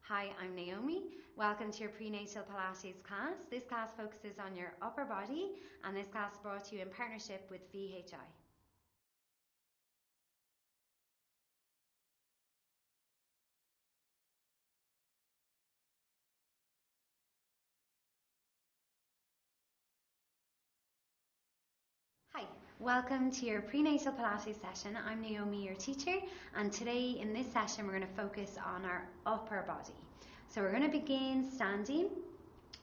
Hi, I'm Naomi. Welcome to your Prenatal Pilates class. This class focuses on your upper body, and this class is brought to you in partnership with vhi. Hi, welcome to your Prenatal Pilates session. I'm Naomi, your teacher, and today in this session we're going to focus on our upper body. So we're going to begin standing,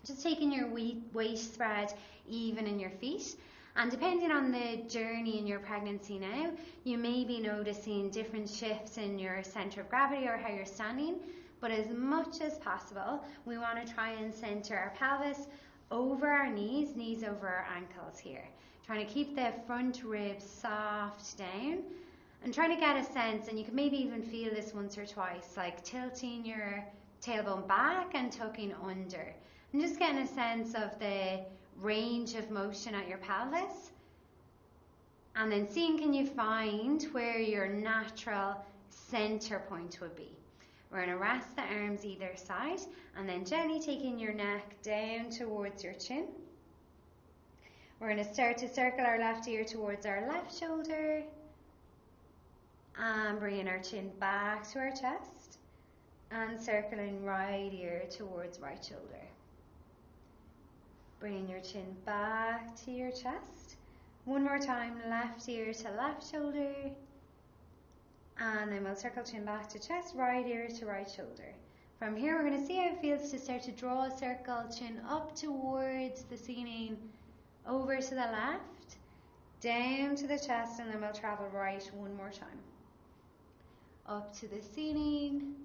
just taking your weight spread even in your feet. And depending on the journey in your pregnancy now, you may be noticing different shifts in your center of gravity or how you're standing. But as much as possible, we want to try and center our pelvis over our knees, knees over our ankles here. Trying to keep the front ribs soft down and trying to get a sense, and you can maybe even feel this once or twice, like tilting your tailbone back and tucking under. And just getting a sense of the range of motion at your pelvis. And then seeing, can you find where your natural center point would be. We're going to rest the arms either side and then gently taking your neck down towards your chin. We're going to start to circle our left ear towards our left shoulder and bringing our chin back to our chest and circling right ear towards right shoulder. Bringing your chin back to your chest. One more time, left ear to left shoulder. And then we'll circle chin back to chest, right ear to right shoulder. From here, we're going to see how it feels to start to draw a circle, chin up towards the ceiling, over to the left, down to the chest, and then we'll travel right one more time. Up to the ceiling,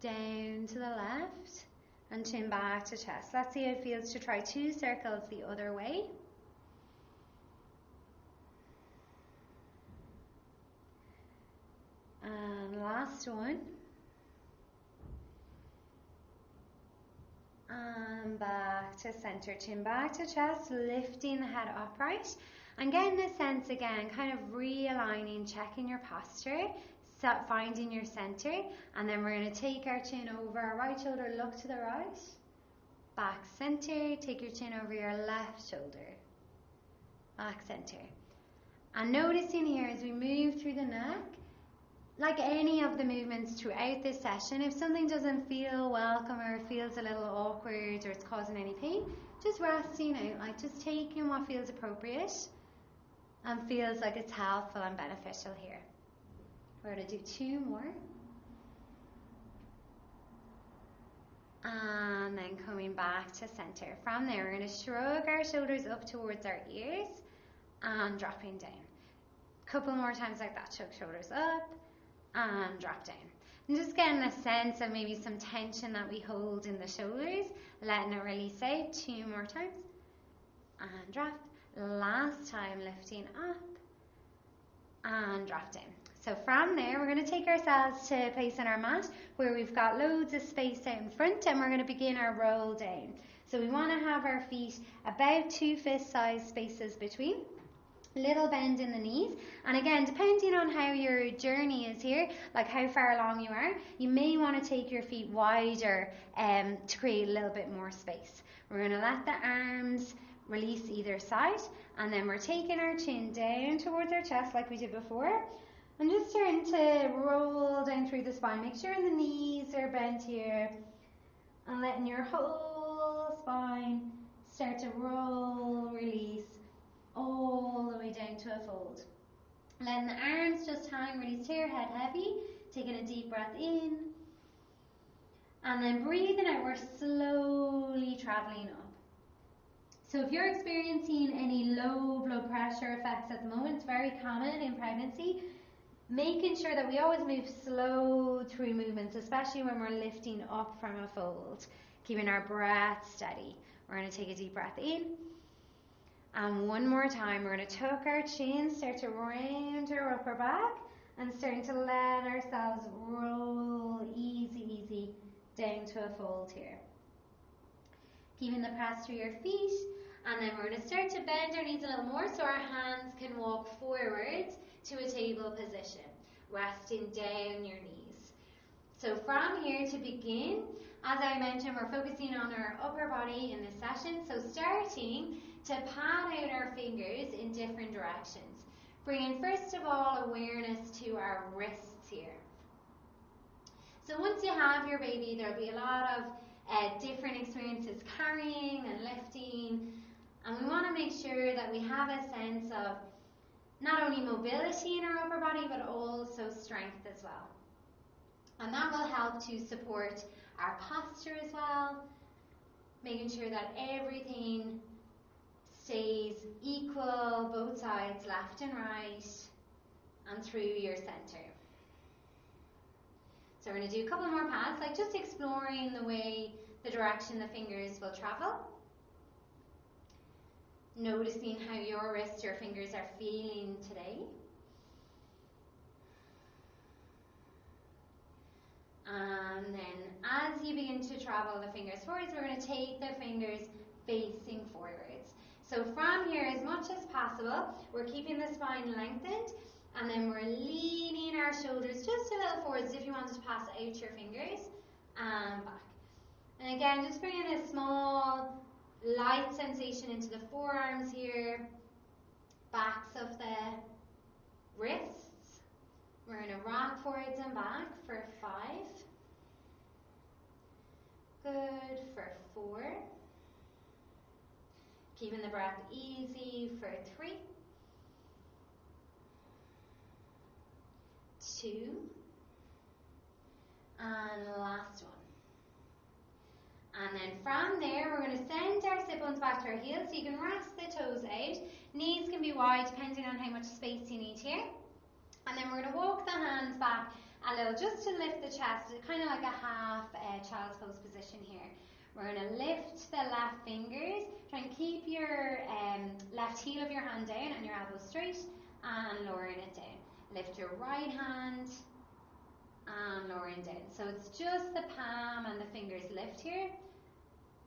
down to the left, and chin back to chest. Let's see how it feels to try 2 circles the other way. And last one. And back to center, chin back to chest, lifting the head upright. And getting a sense again, kind of realigning, checking your posture, finding your center. And then we're going to take our chin over our right shoulder, look to the right. Back center, take your chin over your left shoulder. Back center. And noticing here as we move through the neck, like any of the movements throughout this session, if something doesn't feel welcome or feels a little awkward or it's causing any pain, just resting out, like just taking what feels appropriate and feels like it's helpful and beneficial here. We're going to do 2 more. And then coming back to center. From there, we're going to shrug our shoulders up towards our ears and dropping down. Couple more times like that, shrug shoulders up and drop down. And just getting a sense of maybe some tension that we hold in the shoulders, letting it release out 2 more times. And drop. Last time, lifting up and drop down. So from there, we're going to take ourselves to a place on our mat where we've got loads of space out in front, and we're going to begin our roll down. So we want to have our feet about 2 fist-sized spaces between. Little bend in the knees, and again, depending on how your journey is here, like how far along you are, you may want to take your feet wider to create a little bit more space. We're going to let the arms release either side, and then we're taking our chin down towards our chest like we did before, and just starting to roll down through the spine. Make sure the knees are bent here, and letting your whole spine start to roll, release, all the way down to a fold. Letting the arms just hang, release here, head heavy. Taking a deep breath in. And then breathing out, we're slowly traveling up. So if you're experiencing any low blood pressure effects at the moment, it's very common in pregnancy. Making sure that we always move slow through movements, especially when we're lifting up from a fold. Keeping our breath steady. We're going to take a deep breath in. And one more time, we're going to tuck our chin, start to round our upper back, and starting to let ourselves roll easy down to a fold here. Keeping the press through your feet, and then we're going to start to bend our knees a little more so our hands can walk forward to a table position, resting down your knees. So from here to begin, as I mentioned, we're focusing on our upper body in this session. So starting to pat out our fingers in different directions. Bringing first of all awareness to our wrists here. So once you have your baby, there'll be a lot of different experiences carrying and lifting. And we want to make sure that we have a sense of not only mobility in our upper body, but also strength as well. And that will help to support our posture as well, making sure that everything stays equal, both sides, left and right, and through your center. So we're going to do a couple more pats, like just exploring the direction the fingers will travel. Noticing how your wrists, your fingers are feeling today. And then as you begin to travel the fingers forwards, we're going to take the fingers facing forwards. So from here, as much as possible, we're keeping the spine lengthened, and then we're leaning our shoulders just a little forwards if you want to pass out your fingers, and back. And again, just bringing a small light sensation into the forearms here, backs of the wrists. We're going to rock forwards and back for 5. Good, for 4. Keeping the breath easy for 3. 2. And last one. And then from there, we're going to send our sit bones back to our heels, so you can rest the toes out. Knees can be wide depending on how much space you need here. And then we're going to walk the hands back a little just to lift the chest, kind of like a half child's pose position here. We're going to lift the left fingers, try and keep your left heel of your hand down and your elbow straight, and lowering it down. Lift your right hand and lowering down. So it's just the palm and the fingers lift here.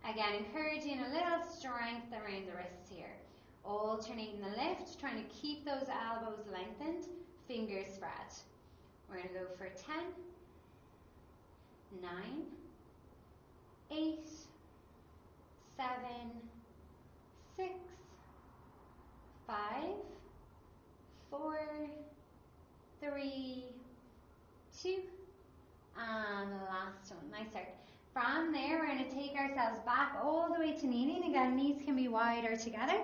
Again, encouraging a little strength around the wrists here. Alternating the lift, trying to keep those elbows lengthened, fingers spread. We're going to go for 10, 9, 8, 7, 6, 5, 4, 3, 2, and the last one. Nice start. From there, we're going to take ourselves back all the way to kneeling. Again, knees can be wider together.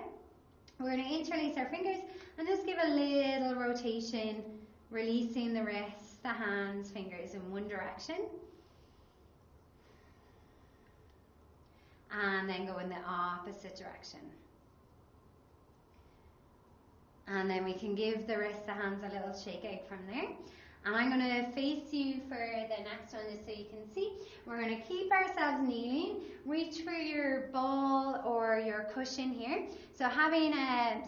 We're going to interlace our fingers and just give a little rotation, releasing the wrists, the hands, fingers in one direction. And then go in the opposite direction. And then we can give the wrists, the hands a little shake out from there. And I'm going to face you for the next one just so you can see. We're going to keep ourselves kneeling. Reach for your ball or your cushion here. So having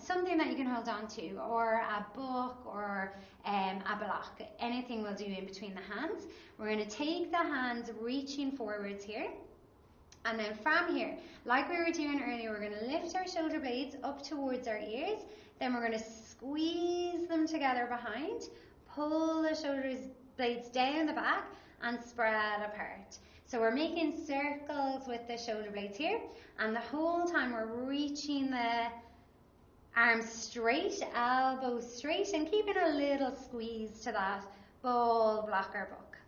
something that you can hold on to, or a book or a block. Anything will do in between the hands. We're going to take the hands reaching forwards here. And then from here, like we were doing earlier, we're going to lift our shoulder blades up towards our ears. Then we're going to squeeze them together behind. Pull the shoulder blades down the back and spread apart. So we're making circles with the shoulder blades here, and the whole time we're reaching the arms straight, elbows straight, and keeping a little squeeze to that ball, block, or book.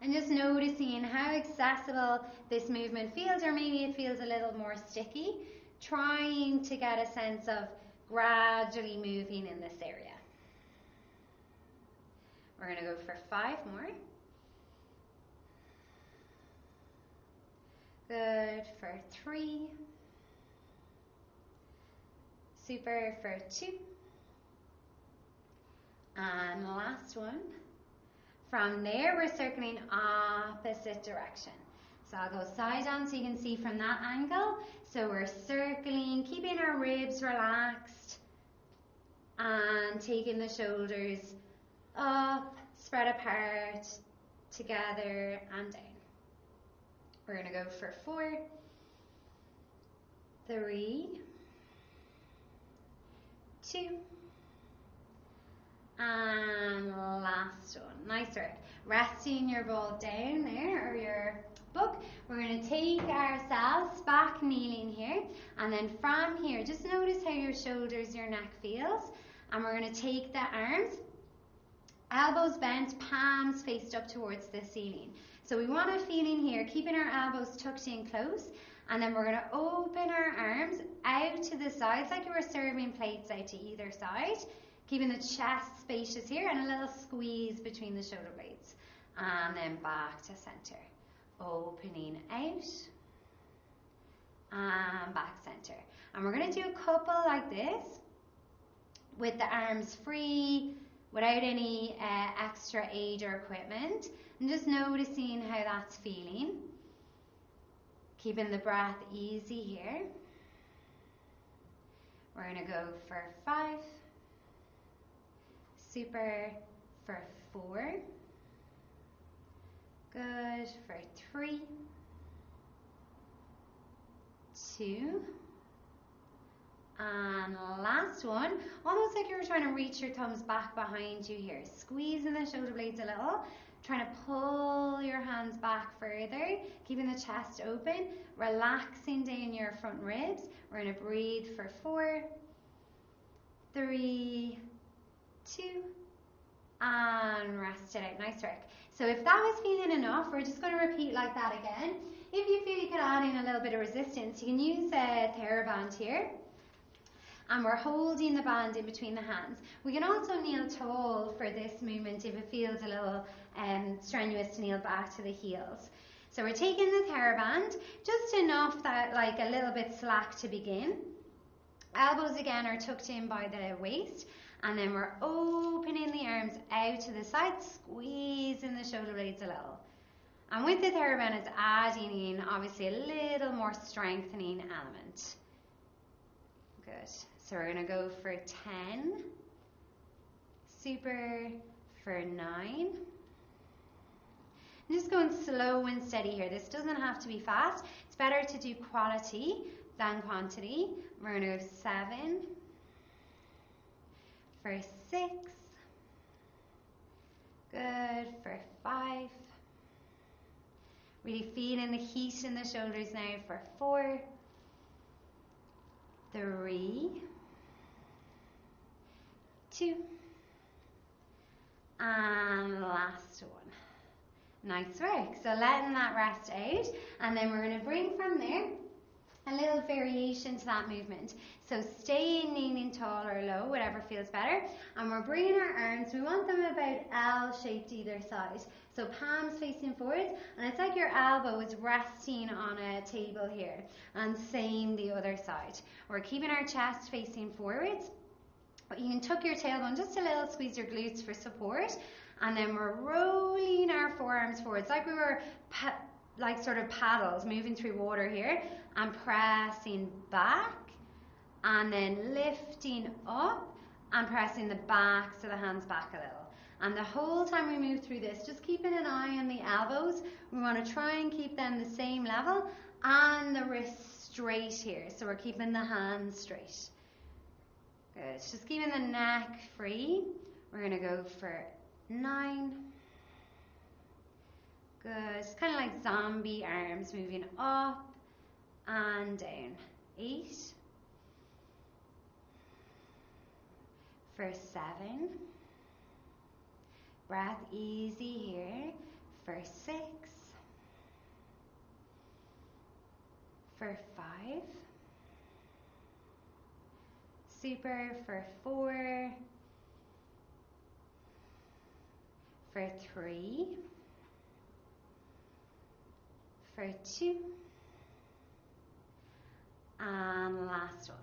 And just noticing how accessible this movement feels, or maybe it feels a little more sticky, trying to get a sense of gradually moving in this area. We're going to go for 5 more. Good, for 3. Super, for 2. And last one. From there, we're circling opposite direction. So I'll go side on so you can see from that angle. So we're circling, keeping our ribs relaxed, and taking the shoulders up, spread apart, together, and down. We're going to go for 4, 3, 2, And last one. Nice work. Resting your ball down there, or your book. We're going to take ourselves back kneeling here, and then from here, just notice how your shoulders, your neck feels, and we're going to take the arms, elbows bent, palms faced up towards the ceiling. So we want a feeling here, keeping our elbows tucked in close, and then we're going to open our arms out to the sides like you were serving plates out to either side, keeping the chest spacious here, and a little squeeze between the shoulder blades, and then back to center. Opening out and back center. And we're going to do a couple like this with the arms free, without any extra aid or equipment, and just noticing how that's feeling. Keeping the breath easy here. We're going to go for 5, super, for 4, good, for 3, 2, and last one, almost like you were trying to reach your thumbs back behind you here, squeezing the shoulder blades a little, trying to pull your hands back further, keeping the chest open, relaxing down your front ribs. We're going to breathe for 4, 3, 2, and rest it out. Nice work. So if that was feeling enough, we're just going to repeat like that again. If you feel you could add in a little bit of resistance, you can use a TheraBand here. And we're holding the band in between the hands. We can also kneel tall for this movement if it feels a little strenuous to kneel back to the heels. So we're taking the TheraBand, just enough that like a little bit slack to begin. Elbows again are tucked in by the waist, and then we're opening the arms out to the side, squeezing the shoulder blades a little. And with the TheraBand, it's adding in obviously a little more strengthening element. Good. So we're going to go for 10, super, for 9. I'm just going slow and steady here. This doesn't have to be fast. It's better to do quality than quantity. We're going to go 7, for 6, good, for 5. Really feeling the heat in the shoulders now for 4, 3, 2, and last one. Nice work. So letting that rest out, and then we're going to bring from there a little variation to that movement. So staying kneeling tall or low, whatever feels better, and we're bringing our arms, we want them about L-shaped either side. So palms facing forward, and it's like your elbow is resting on a table here, and same the other side. We're keeping our chest facing forwards. You can tuck your tailbone just a little, squeeze your glutes for support, and then we're rolling our forearms forwards like we were like sort of paddles moving through water here, and pressing back, and then lifting up and pressing the backs of the hands back a little. And the whole time we move through this, just keeping an eye on the elbows. We want to try and keep them the same level, and the wrists straight here. So we're keeping the hands straight. Good. Just keeping the neck free. We're going to go for 9. Good. It's kind of like zombie arms moving up and down. 8. For 7. Breath easy here. For 6. For 5. Super, for 4. For 3. For 2. And last one.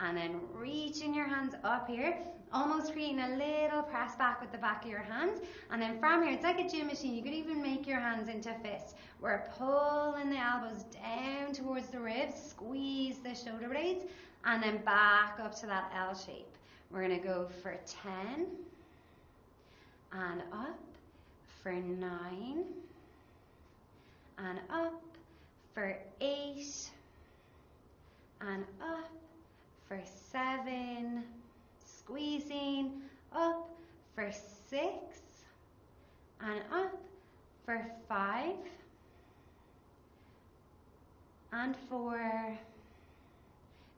And then reaching your hands up here, almost creating a little press back with the back of your hands. And then from here, it's like a gym machine. You could even make your hands into fists. We're pulling the elbows down towards the ribs, squeeze the shoulder blades, and then back up to that L shape. We're going to go for 10, and up, for 9, and up, for 8, and up, for 7, squeezing, up for 6, and up for 5, and 4.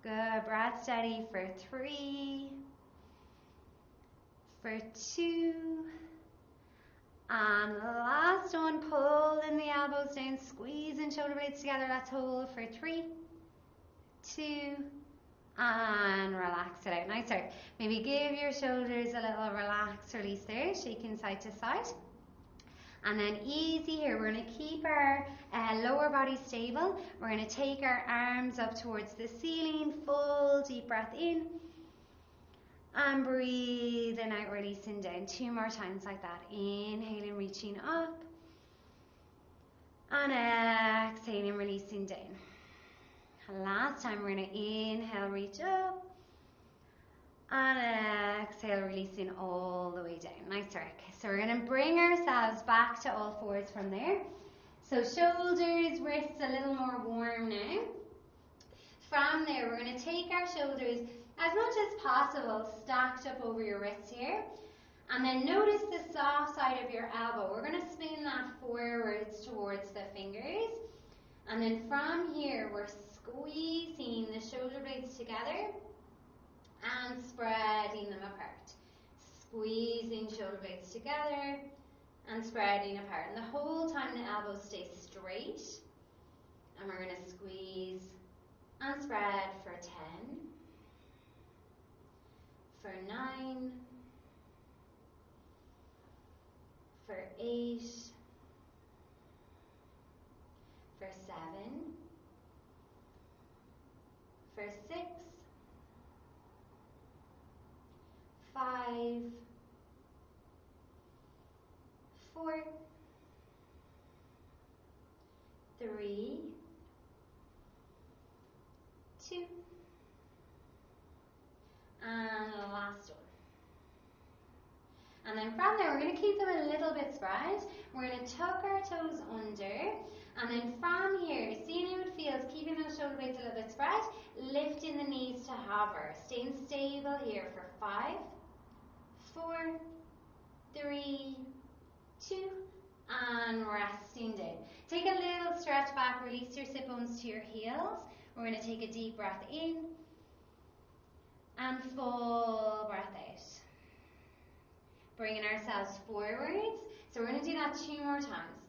Good, breath steady for 3, for 2, and last one, pulling the elbows down, squeezing shoulder blades together. Let's hold for 3, 2, and relax it out. Nice work. Maybe give your shoulders a little relax, release there, shaking side to side. And then easy here, we're going to keep our lower body stable. We're going to take our arms up towards the ceiling, full deep breath in. And breathing out, releasing down. 2 more times like that. Inhaling, reaching up. And exhaling, releasing down. Last time, we're going to inhale, reach up. And exhale, releasing all the way down. Nice work. So we're going to bring ourselves back to all fours from there. So shoulders, wrists a little more warm now. From there, we're going to take our shoulders as much as possible stacked up over your wrists here. And then notice the soft side of your elbow. We're going to spin that forwards towards the fingers. And then from here, we're squeezing the shoulder blades together and spreading them apart. Squeezing shoulder blades together and spreading apart. And the whole time the elbows stay straight. And we're going to squeeze and spread for 10, for 9, for 8, for 7, for 6, 5, 4, 3, 2, and the last one. And then from there, we're going to keep them a little bit spread. We're going to tuck our toes under. And then from here, seeing how it feels, keeping those shoulder blades a little bit spread, lifting the knees to hover. Staying stable here for 5, 4, 3, 2, and resting down. Take a little stretch back, release your sit bones to your heels. We're going to take a deep breath in and full breath out. Bringing ourselves forwards. So we're going to do that 2 more times.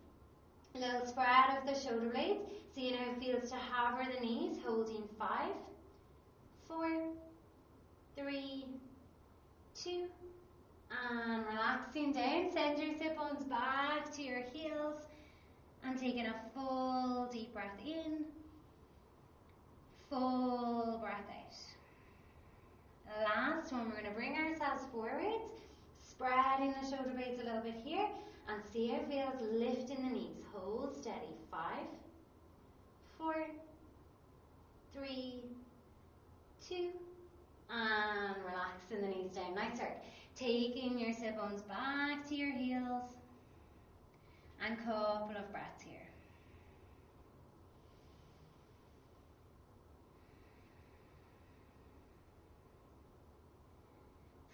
A little spread of the shoulder blades. Seeing how it feels to hover the knees, holding 5, 4, 3, 2, and relaxing down. Send your sit bones back to your heels and taking a full deep breath in, full breath out. Last one, we're going to bring ourselves forwards, spreading the shoulder blades a little bit here, and see how it feels lifting the knees. Hold steady. 5, 4, 3, 2, and relaxing the knees down. Nice work. Taking your sit bones back to your heels, and couple of breaths here.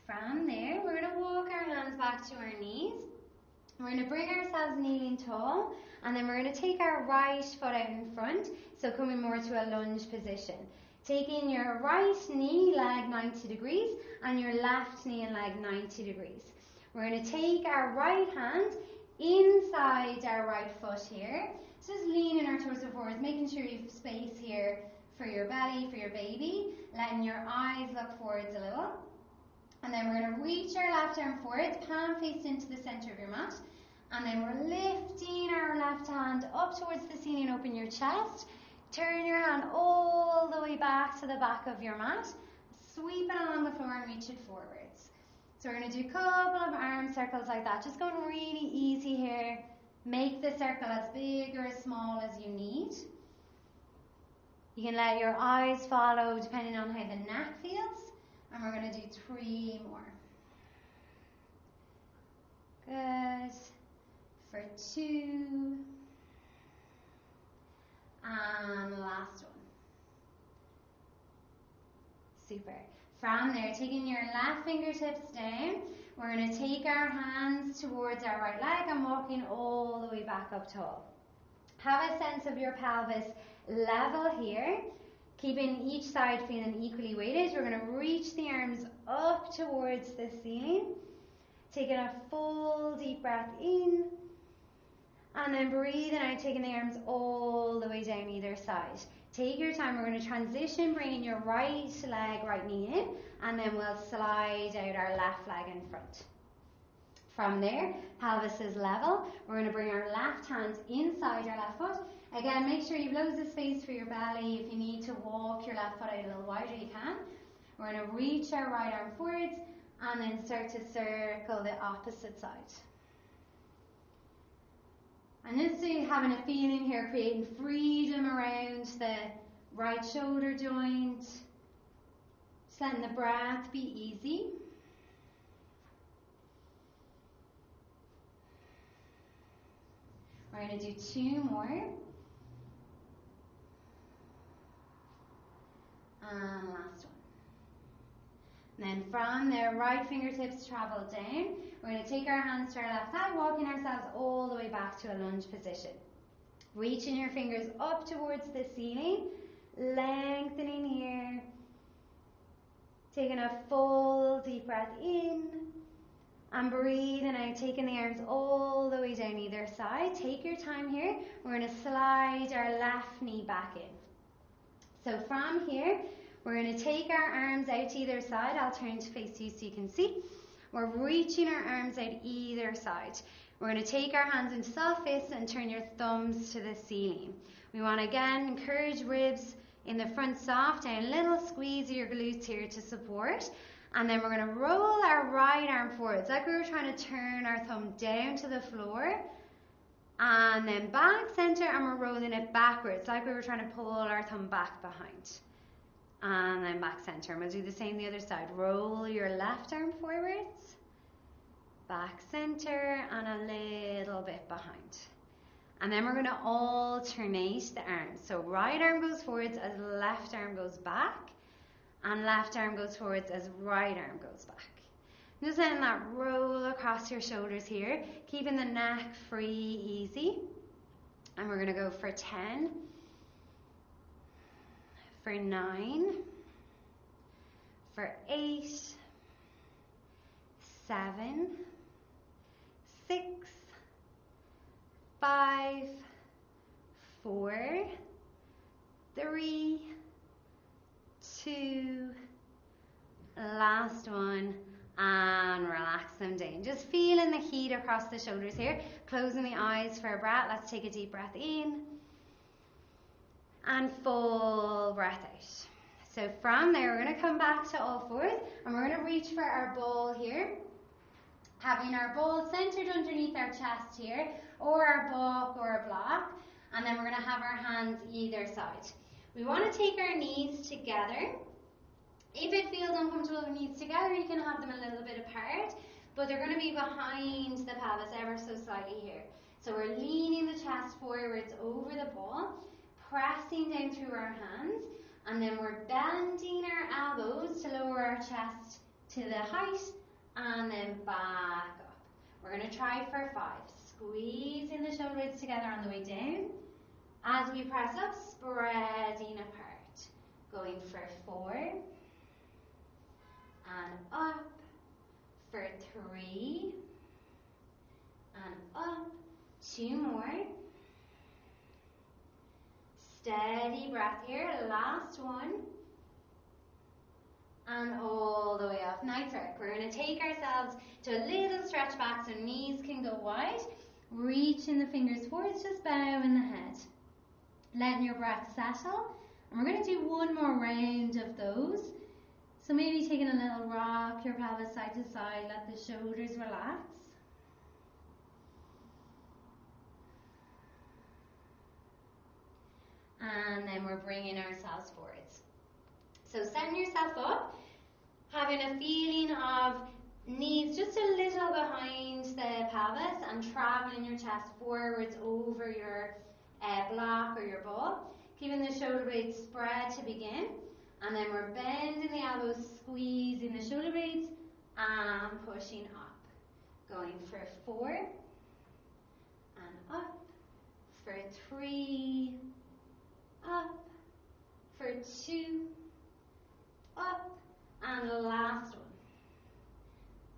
From there, we're going to walk our hands back to our knees. We're going to bring ourselves kneeling tall, and then we're going to take our right foot out in front, so coming more to a lunge position. Taking your right knee leg 90 degrees and your left knee and leg 90 degrees. We're going to take our right hand inside our right foot here. So just leaning our torso forwards, making sure you have space here for your belly, for your baby. Letting your eyes look forwards a little. And then we're going to reach our left arm forwards, palm face into the center of your mat. And then we're lifting our left hand up towards the ceiling, open your chest. Turn your hand all the way back to the back of your mat. Sweep it along the floor and reach it forwards. So we're going to do a couple of arm circles like that. Just going really easy here. Make the circle as big or as small as you need. You can let your eyes follow depending on how the neck feels. And we're going to do 3 more. Good. For 2. And last one. Super. From there, taking your left fingertips down, we're going to take our hands towards our right leg and walking all the way back up tall. Have a sense of your pelvis level here, keeping each side feeling equally weighted. We're going to reach the arms up towards the ceiling, taking a full deep breath in, and then breathing out, taking the arms all the way down either side. Take your time. We're going to transition, bringing your right leg, right knee in, and then we'll slide out our left leg in front. From there, pelvis is level. We're going to bring our left hand inside our left foot. Again, make sure you've loads of space for your belly. If you need to walk your left foot out a little wider, you can. We're going to reach our right arm forwards and then start to circle the opposite side. And just having a feeling here, creating freedom around the right shoulder joint. Just letting the breath be easy. We're going to do 2 more. And last one. And then from there, right fingertips travel down. We're going to take our hands to our left side, walking ourselves all the way back to a lunge position. Reaching your fingers up towards the ceiling, lengthening here. Taking a full deep breath in. And breathing out, taking the arms all the way down either side. Take your time here. We're going to slide our left knee back in. So from here, we're going to take our arms out to either side. I'll turn to face you so you can see. We're reaching our arms out either side. We're going to take our hands into soft fists and turn your thumbs to the ceiling. We want to again encourage ribs in the front soft, down a little squeeze of your glutes here to support. And then we're going to roll our right arm forwards, like we were trying to turn our thumb down to the floor. And then back center, and we're rolling it backwards, like we were trying to pull our thumb back behind. And then back center. And we'll do the same the other side. Roll your left arm forwards, back center, and a little bit behind. And then we're going to alternate the arms. So right arm goes forwards as left arm goes back. And left arm goes forwards as right arm goes back. Just letting that roll across your shoulders here, keeping the neck free, easy. And we're going to go for 10, for 9, for 8, 7, 6, 5, 4, 3, 2, last one, and relax them down. Just feeling the heat across the shoulders here. Closing the eyes for a breath. Let's take a deep breath in and full breath out. So from there, we're going to come back to all fours and we're going to reach for our ball here. Having our ball centered underneath our chest here, or our balk or a block, and then we're going to have our hands either side. We want to take our knees together. If it feels uncomfortable with knees together, you can have them a little bit apart, but they're going to be behind the pelvis ever so slightly here. So we're leaning the chest forwards over the ball, pressing down through our hands, and then we're bending our elbows to lower our chest to the height, and then back up. We're going to try for 5. Squeezing the shoulder blades together on the way down. As we press up, spreading apart. Going for 4. And up. For 3. And up. 2 more. Steady breath here. Last one. And all the way up. Nice work. We're going to take ourselves to a little stretch back so knees can go wide. Reaching the fingers forwards, just bowing the head. Letting your breath settle. And we're going to do one more round of those. So maybe taking a little rock, your pelvis side to side, let the shoulders relax. And then we're bringing ourselves forwards. So setting yourself up, having a feeling of knees just a little behind the pelvis and traveling your chest forwards over your block or your ball. Keeping the shoulder blades spread to begin. And then we're bending the elbows, squeezing the shoulder blades, and pushing up. Going for 4, and up, for 3, up, for 2, up, and last one.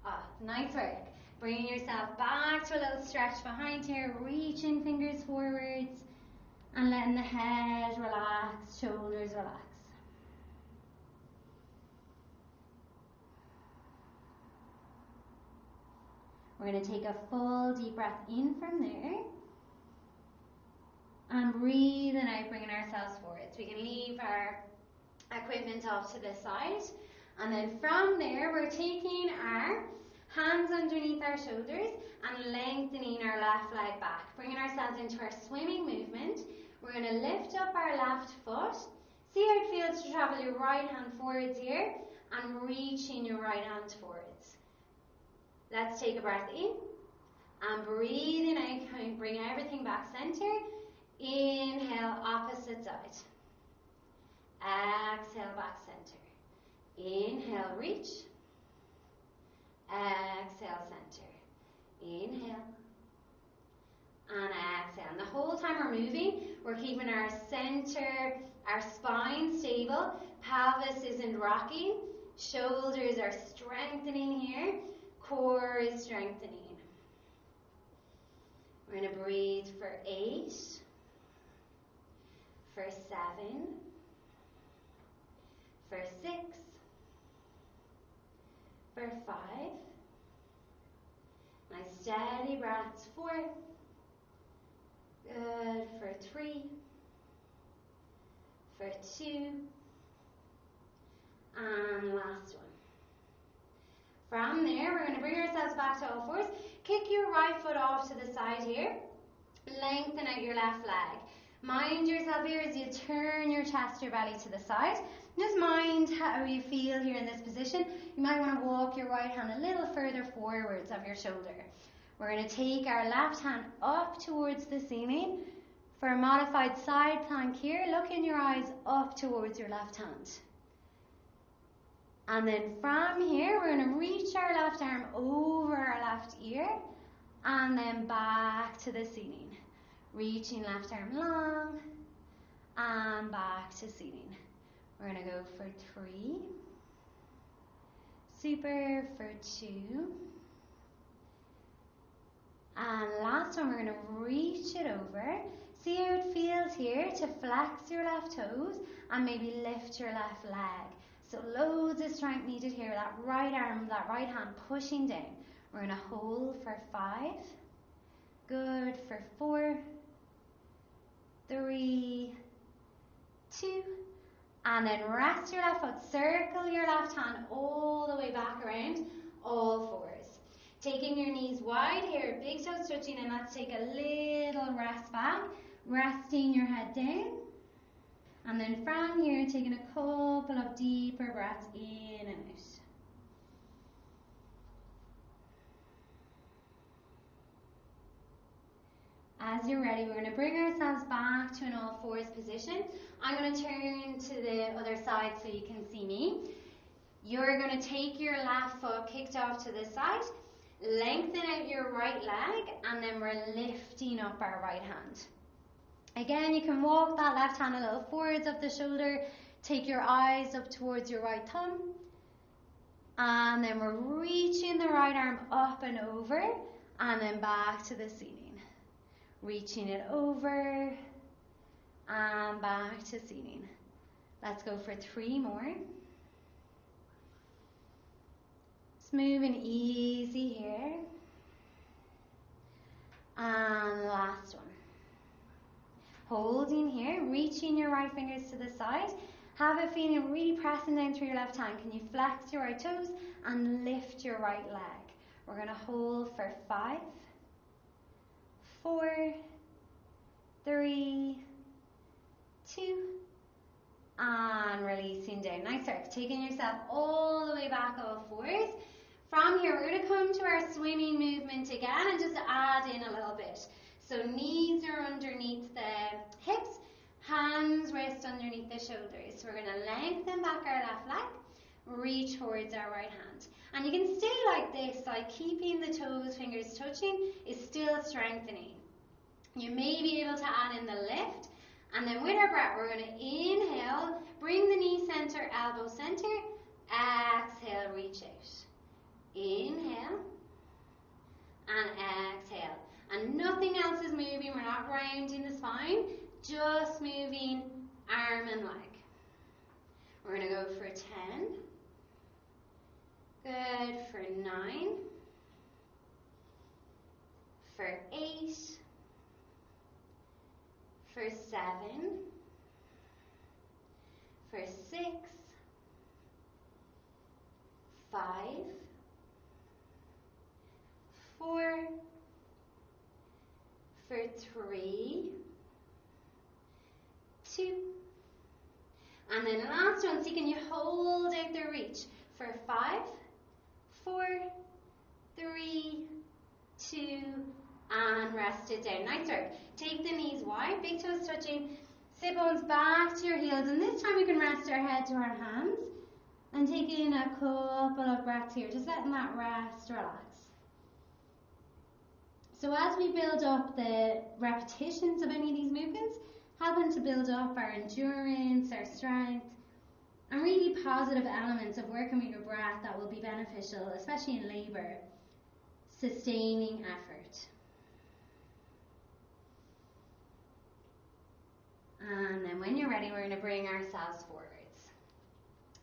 Up. Nice work. Bringing yourself back to a little stretch behind here, reaching fingers forwards, and letting the head relax, shoulders relax. We're going to take a full deep breath in from there. And breathing out, bringing ourselves forwards. We can leave our equipment off to the side. And then from there, we're taking our hands underneath our shoulders and lengthening our left leg back. Bringing ourselves into our swimming movement. We're going to lift up our left foot. See how it feels to travel your right hand forwards here and reaching your right hand forwards. Let's take a breath in and breathing out, bring everything back center. Inhale, opposite side. Exhale, back center. Inhale, reach. Exhale, center. Inhale. And exhale. And the whole time we're moving, we're keeping our center, our spine stable. Pelvis isn't rocking. Shoulders are strengthening here. Core is strengthening. We're going to breathe for 8, for 7, for 6, for 5. Nice steady breaths. 4. Good. For 3, for 2, and last one. From there, we're going to bring ourselves back to all fours. Kick your right foot off to the side here. Lengthen out your left leg. Mind yourself here as you turn your chest, your belly to the side. Just mind how you feel here in this position. You might want to walk your right hand a little further forwards of your shoulder. We're going to take our left hand up towards the ceiling. For a modified side plank here, look in your eyes up towards your left hand. And then from here, we're going to reach our left arm over our left ear and then back to the ceiling. Reaching left arm long and back to ceiling. We're going to go for 3. Super, for 2. And last one, we're going to reach it over. See how it feels here to flex your left toes and maybe lift your left leg. So loads of strength needed here. That right arm, that right hand pushing down. We're going to hold for 5. Good. For 4, 3, 2. And then rest your left foot. Circle your left hand all the way back around. All fours. Taking your knees wide here. Big toes touching. And let's take a little rest back. Resting your head down. And then from here, taking a couple of deeper breaths in and out. As you're ready, we're going to bring ourselves back to an all fours position. I'm going to turn to the other side so you can see me. You're going to take your left foot kicked off to the side, lengthen out your right leg, and then we're lifting up our right hand. Again, you can walk that left hand a little forwards of the shoulder. Take your eyes up towards your right thumb. And then we're reaching the right arm up and over. And then back to the ceiling. Reaching it over. And back to ceiling. Let's go for 3 more. Smooth and easy here. And last one. Holding here, reaching your right fingers to the side. Have a feeling really pressing down through your left hand. Can you flex your right toes and lift your right leg? We're going to hold for 5, 4, 3, 2, and releasing down. Nice work. Taking yourself all the way back, all fours. From here, we're going to come to our swimming movement again and just add in a little bit. So knees are underneath the hips, hands rest underneath underneath the shoulders. So we're going to lengthen back our left leg, reach towards our right hand. And you can stay like this, like keeping the toes, fingers touching is still strengthening. You may be able to add in the lift, and then with our breath, we're going to inhale, bring the knee center, elbow center, exhale, reach out. Inhale, and exhale. And nothing else is moving, we're not rounding the spine, just moving arm and leg. We're going to go for 10, good, for 9, for 8, for 7, for 6, 5, 4, for 3, 2, and then last one, so can you hold out the reach for 5, 4, 3, 2, and rest it down. Nice work. Take the knees wide, big toes touching, sit bones back to your heels, and this time we can rest our head to our hands and take in a couple of breaths here, just letting that rest, relax. So as we build up the repetitions of any of these movements, helping to build up our endurance, our strength, and really positive elements of working with your breath that will be beneficial, especially in labour, sustaining effort. And then when you're ready, we're going to bring ourselves forwards.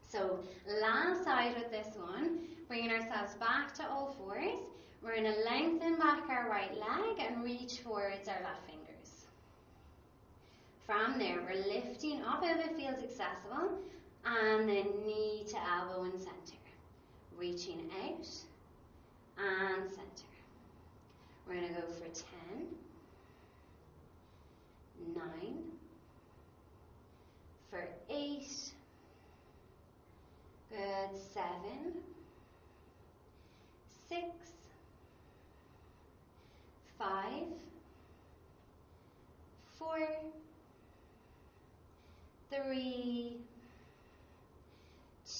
So last side with this one, bringing ourselves back to all fours. We're going to lengthen back our right leg and reach towards our left fingers. From there, we're lifting up if it feels accessible, and then knee to elbow and center. Reaching out and center. We're going to go for 10, 9, for 8, good, 7, 6, 5, 4, 3,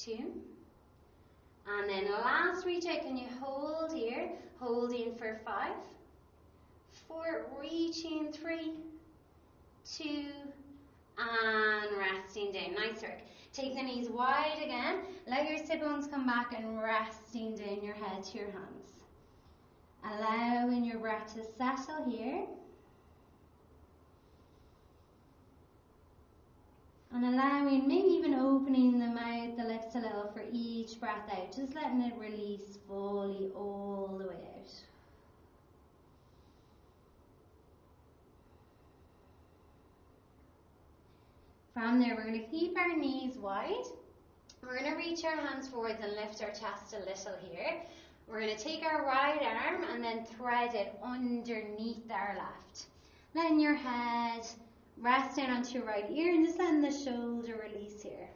2, and then last reach out. Can you hold here? Holding for 5, 4, reaching, 3, 2, and resting down. Nice work. Take the knees wide again. Let your sit bones come back and resting down your head to your hands. Allowing your breath to settle here. And allowing, maybe even opening the mouth, the lips a little for each breath out. Just letting it release fully all the way out. From there, we're going to keep our knees wide. We're going to reach our hands forwards and lift our chest a little here. We're going to take our right arm and then thread it underneath our left. Letting your head rest down onto your right ear and just letting the shoulder release here.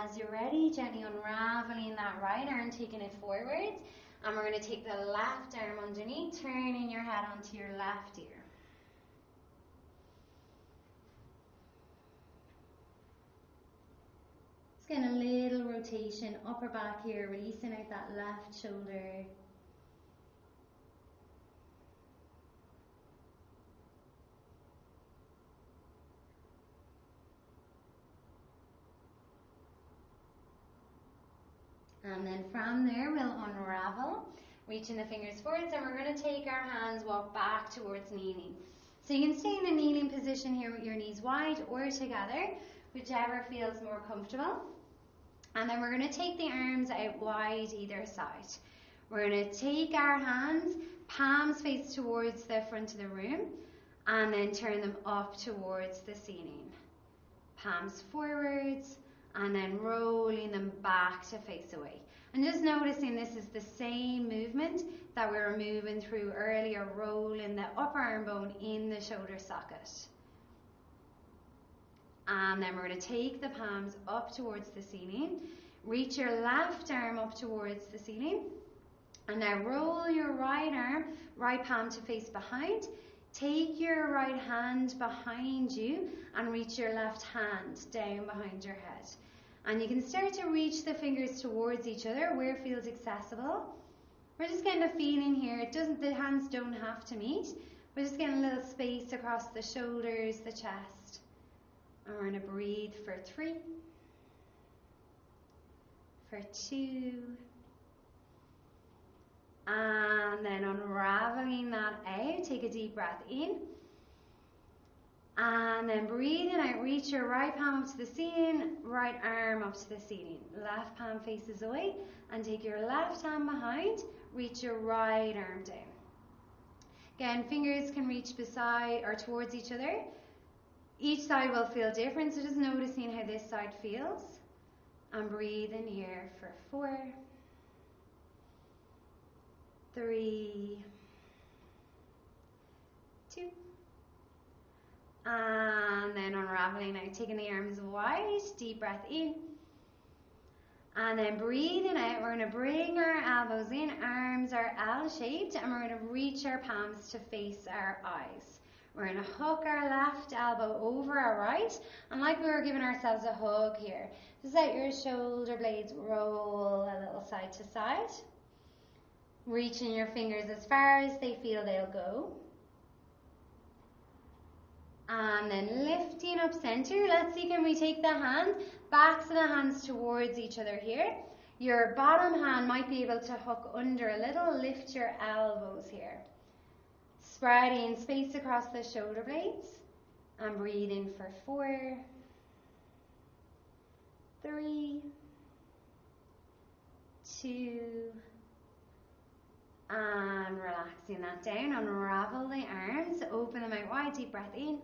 As you're ready, gently unraveling that right arm, taking it forwards. And we're going to take the left arm underneath, turning your head onto your left ear. Just getting a little rotation, upper back here, releasing out that left shoulder. And then from there, we'll unravel, reaching the fingers forwards, and we're going to take our hands, walk back towards kneeling. So you can stay in a kneeling position here with your knees wide or together, whichever feels more comfortable. And then we're going to take the arms out wide either side. We're going to take our hands, palms face towards the front of the room, and then turn them up towards the ceiling. Palms forwards, and then rolling them back to face away. And just noticing this is the same movement that we were moving through earlier, rolling the upper arm bone in the shoulder socket. And then we're going to take the palms up towards the ceiling. Reach your left arm up towards the ceiling. And now roll your right arm, right palm to face behind. Take your right hand behind you and reach your left hand down behind your head. And you can start to reach the fingers towards each other where it feels accessible. We're just getting a feeling here. The hands don't have to meet. We're just getting a little space across the shoulders, the chest. And we're going to breathe for 3, for 2, and then unraveling that out. Take a deep breath in. And then breathing out, reach your right palm up to the ceiling, right arm up to the ceiling. Left palm faces away, and take your left hand behind, reach your right arm down. Again, fingers can reach beside or towards each other. Each side will feel different, so just noticing how this side feels. And breathe in here for 4, 3, 2, and then unraveling out, taking the arms wide, deep breath in, and then breathing out. We're going to bring our elbows in, arms are L-shaped, and we're going to reach our palms to face our eyes. We're going to hook our left elbow over our right, and like we were giving ourselves a hug here, just let your shoulder blades roll a little side to side, reaching your fingers as far as they feel they'll go. And then lifting up center. Let's see, can we take the hands, backs of the hands towards each other here. Your bottom hand might be able to hook under a little. Lift your elbows here. Spreading space across the shoulder blades. And breathe in for 4, 3, 2, and relaxing that down. Unravel the arms, open them out wide, deep breath in.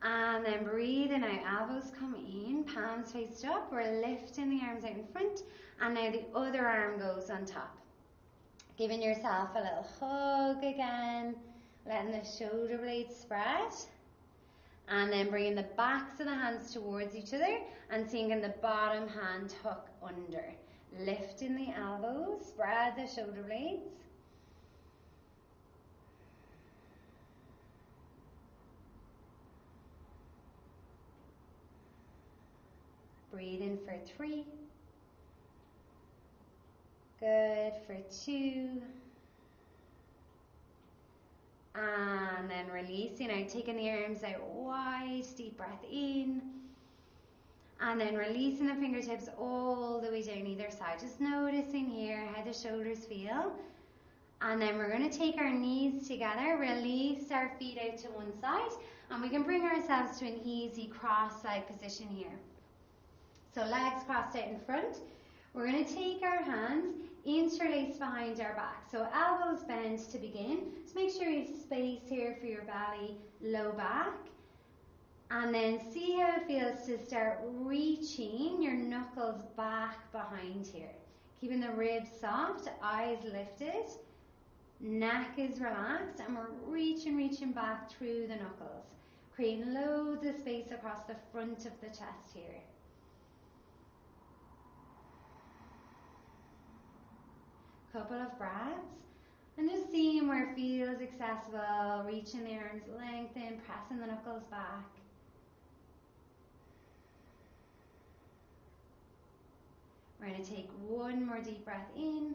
And then breathing out, elbows come in, palms faced up. We're lifting the arms out in front, and now the other arm goes on top. Giving yourself a little hug again, letting the shoulder blades spread. And then bringing the backs of the hands towards each other and sinking the bottom hand hook under. Lifting the elbows, spread the shoulder blades. Breathe in for 3. Good, for 2. And then releasing out, taking the arms out wide, deep breath in. And then releasing the fingertips all the way down either side. Just noticing here how the shoulders feel. And then we're going to take our knees together, release our feet out to one side, and we can bring ourselves to an easy cross-leg position here. So legs crossed out in front. We're going to take our hands interlaced behind our back. So elbows bend to begin. Just make sure you have space here for your belly, low back. And then see how it feels to start reaching your knuckles back behind here. Keeping the ribs soft, eyes lifted, neck is relaxed, and we're reaching back through the knuckles, creating loads of space across the front of the chest here. Couple of breaths, and just seeing where it feels accessible, reaching the arms lengthen, pressing the knuckles back. We're going to take one more deep breath in,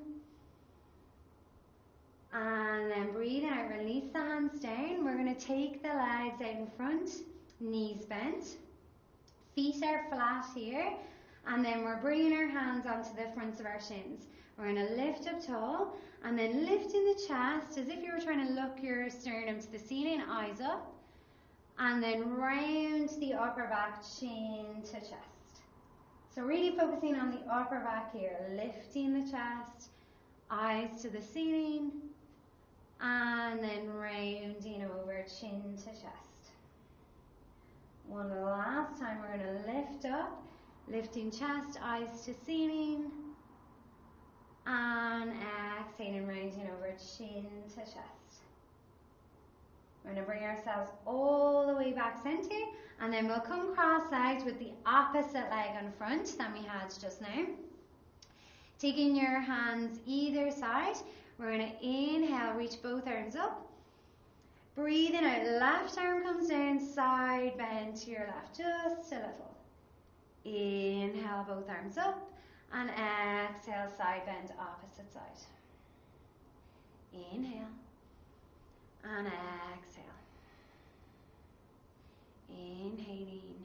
and then breathe out, release the hands down. We're going to take the legs out in front, knees bent, feet are flat here, and then we're bringing our hands onto the fronts of our shins. We're going to lift up tall, and then lifting the chest as if you were trying to look your sternum to the ceiling, eyes up, and then round the upper back, chin to chest. So really focusing on the upper back here, lifting the chest, eyes to the ceiling, and then rounding over, chin to chest. One last time, we're going to lift up, lifting chest, eyes to ceiling, And exhaling, rounding over chin to chest. We're going to bring ourselves all the way back center, and then we'll come cross-legged with the opposite leg in front than we had just now. Taking your hands either side, we're going to inhale, reach both arms up. Breathing out, left arm comes down, side bend to your left, just a little. Inhale, both arms up, and exhale, side bend, opposite side. Inhale, and exhale. Inhaling,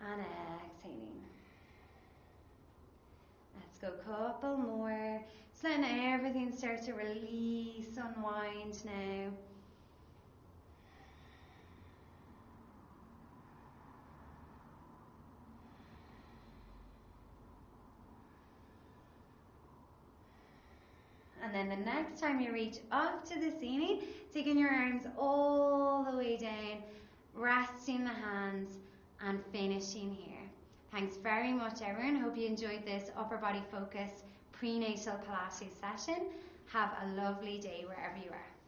and exhaling. Let's go a couple more. Just letting everything start to release, unwind now. And then the next time you reach up to the ceiling, taking your arms all the way down, resting the hands, and finishing here. Thanks very much, everyone. Hope you enjoyed this upper body focused prenatal Pilates session. Have a lovely day wherever you are.